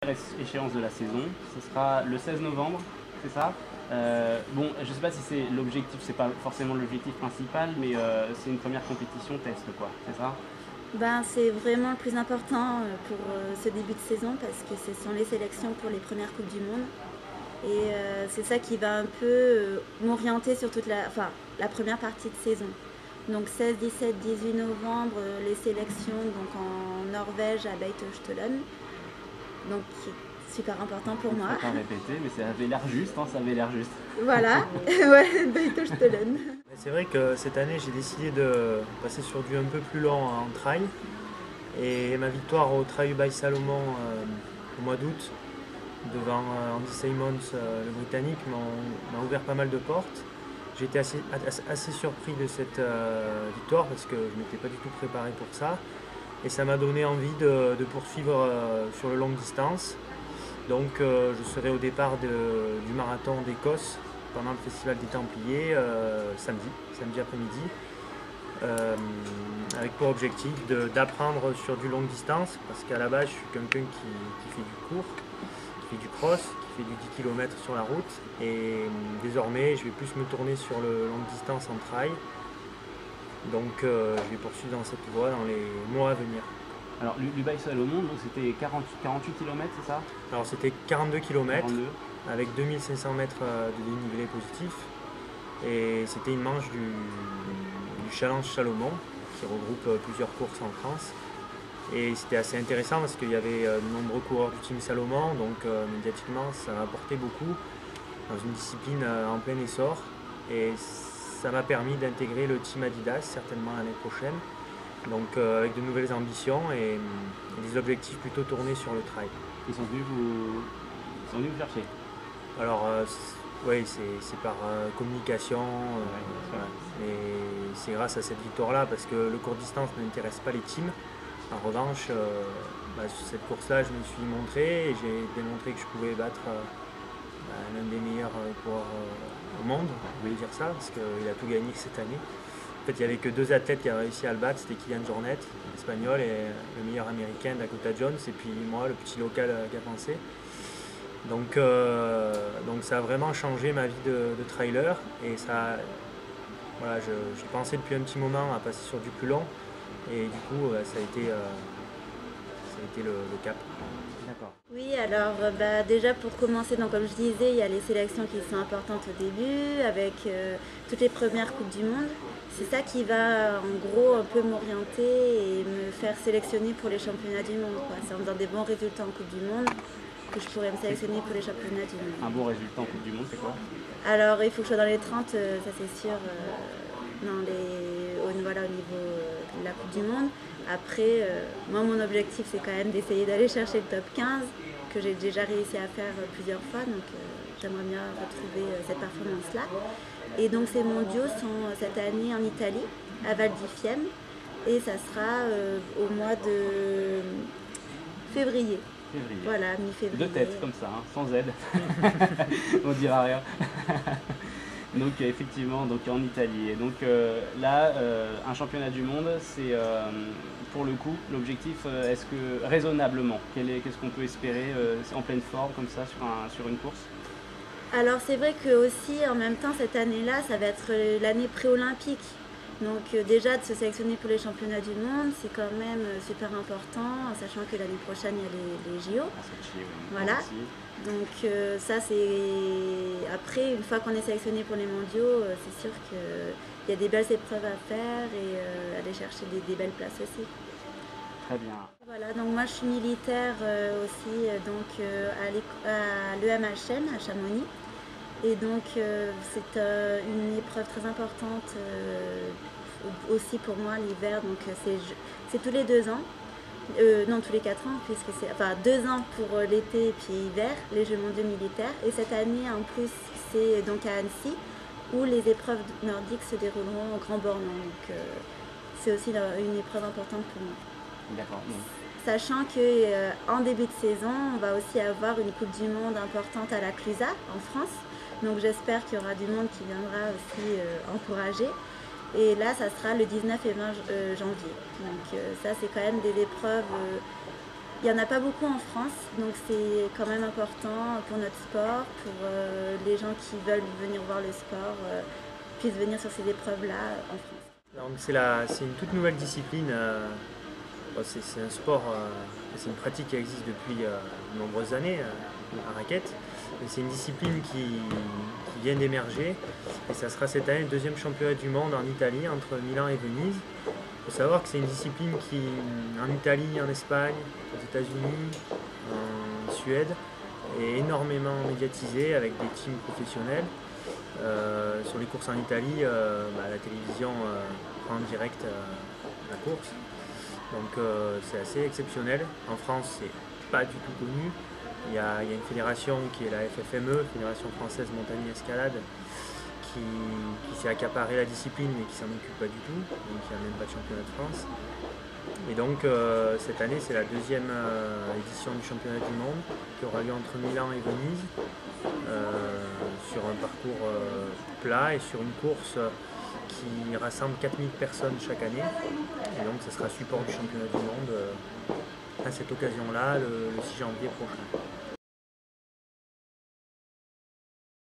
échéance de la saison, ce sera le 16 novembre, c'est ça? Bon, je ne sais pas si c'est l'objectif, c'est pas forcément l'objectif principal, mais c'est une première compétition test, quoi, c'est ça? Ben, c'est vraiment le plus important pour ce début de saison parce que ce sont les sélections pour les premières Coupes du Monde. Et c'est ça qui va un peu m'orienter sur la première partie de saison. Donc 16, 17, 18 novembre, les sélections donc en Norvège à Beitostølen. Donc qui est super important pour Il ne moi. faut pas répéter, mais ça avait l'air juste, hein, ça avait l'air juste. Voilà, ouais, Beitostølen. C'est vrai que cette année j'ai décidé de passer sur du un peu plus long en trail. Et ma victoire au Trail by Salomon au mois d'août devant Andy Simons, le Britannique, m'a ouvert pas mal de portes. J'ai été assez surpris de cette victoire parce que je ne m'étais pas du tout préparé pour ça. Et ça m'a donné envie de poursuivre sur le longue distance. Donc je serai au départ du marathon d'Écosse pendant le Festival des Templiers samedi après-midi. Avec pour objectif d'apprendre sur du longue distance parce qu'à la base je suis quelqu'un qui fait du court, qui fait du cross, qui fait du 10 km sur la route et désormais je vais plus me tourner sur le longue distance en trail. Donc je vais poursuivre dans cette voie dans les mois à venir. Alors l'Ubaï Salomon, donc c'était 48 km, c'est ça? Alors c'était 42 km 42. avec 2500 mètres de dénivelé positif et c'était une manche du Challenge Salomon qui regroupe plusieurs courses en France. Et c'était assez intéressant parce qu'il y avait de nombreux coureurs du team Salomon, donc médiatiquement ça m'a apporté beaucoup dans une discipline en plein essor. Et ça m'a permis d'intégrer le team Adidas certainement l'année prochaine, donc avec de nouvelles ambitions et des objectifs plutôt tournés sur le trail. Ils sont venus vous chercher? Alors oui, c'est par communication, voilà. mais c'est grâce à cette victoire-là parce que le court distance n'intéresse pas les teams. En revanche, sur cette course-là, je me suis montré et j'ai démontré que je pouvais battre l'un des meilleurs coureurs au monde, on va dire ça, parce qu'il a tout gagné cette année. En fait, il n'y avait que deux athlètes qui avaient réussi à le battre, c'était Kilian Jornet, l'espagnol, et le meilleur américain, Dakota Jones, et puis moi, le petit local Gapençais. Donc ça a vraiment changé ma vie de trailer et voilà, je pensais depuis un petit moment à passer sur du plus long et du coup ça a été le cap. D'accord. Oui, alors déjà pour commencer, donc, comme je disais, il y a les sélections qui sont importantes au début, avec toutes les premières Coupes du Monde. C'est ça qui va en gros un peu m'orienter et me faire sélectionner pour les championnats du monde, quoi. C'est en faisant des bons résultats en Coupe du Monde que je pourrais me sélectionner pour les championnats du monde. Un bon résultat en Coupe du Monde, c'est quoi? Alors il faut que je sois dans les 30, ça c'est sûr, voilà, au niveau de la Coupe du Monde. Après, moi mon objectif c'est quand même d'essayer d'aller chercher le top 15, que j'ai déjà réussi à faire plusieurs fois, donc j'aimerais bien retrouver cette performance-là. Et donc ces mondiaux sont cette année en Italie, à Val di Fiemme, et ça sera au mois de février. Voilà, mi-février. De tête, comme ça, hein, sans aide. On dira rien. Donc effectivement, donc en Italie. Et donc là, un championnat du monde, c'est pour le coup l'objectif. Est-ce que raisonnablement, qu'est-ce qu'on peut espérer en pleine forme comme ça sur une course? Alors c'est vrai que aussi en même temps cette année-là, ça va être l'année pré-olympique. Donc déjà de se sélectionner pour les championnats du monde, c'est quand même super important, en sachant que l'année prochaine il y a les JO. Voilà. Donc ça c'est... Après, une fois qu'on est sélectionné pour les mondiaux, c'est sûr qu'il y a des belles épreuves à faire et aller chercher des belles places aussi. Très bien. Voilà, donc moi je suis militaire aussi à l'EMHM à Chamonix. Et donc c'est une épreuve très importante aussi pour moi l'hiver, donc c'est tous les 2 ans, non tous les 4 ans, puisque c'est 2 ans pour l'été et puis hiver, les Jeux mondiaux militaires. Et cette année en plus c'est donc à Annecy où les épreuves nordiques se dérouleront au Grand Bornand. Donc c'est aussi une épreuve importante pour moi. D'accord. Sachant qu'en début de saison, on va aussi avoir une Coupe du Monde importante à la Clusaz en France. Donc j'espère qu'il y aura du monde qui viendra aussi encourager. Et là, ça sera le 19 et 20 janvier. Donc ça, c'est quand même des épreuves Il n'y en a pas beaucoup en France, donc c'est quand même important pour notre sport, pour les gens qui veulent venir voir le sport, puissent venir sur ces épreuves-là en France. Donc c'est une toute nouvelle discipline. Bon, c'est un sport, c'est une pratique qui existe depuis de nombreuses années, la raquette. Mais c'est une discipline qui vient d'émerger. Et ça sera cette année le deuxième championnat du monde en Italie, entre Milan et Venise. Il faut savoir que c'est une discipline qui, en Italie, en Espagne, aux États-Unis, en Suède, est énormément médiatisée avec des teams professionnels. Sur les courses en Italie, la télévision prend en direct la course. Donc c'est assez exceptionnel. En France, c'est pas du tout connu. Il y a une fédération qui est la FFME, Fédération Française Montagne Escalade, qui s'est accaparé la discipline mais qui s'en occupe pas du tout. Donc il n'y a même pas de championnat de France. Et donc cette année, c'est la deuxième édition du championnat du monde qui aura lieu entre Milan et Venise, sur un parcours plat et sur une course qui rassemble 4000 personnes chaque année. Et donc ça sera support du championnat du monde à cette occasion-là, le 6 janvier prochain.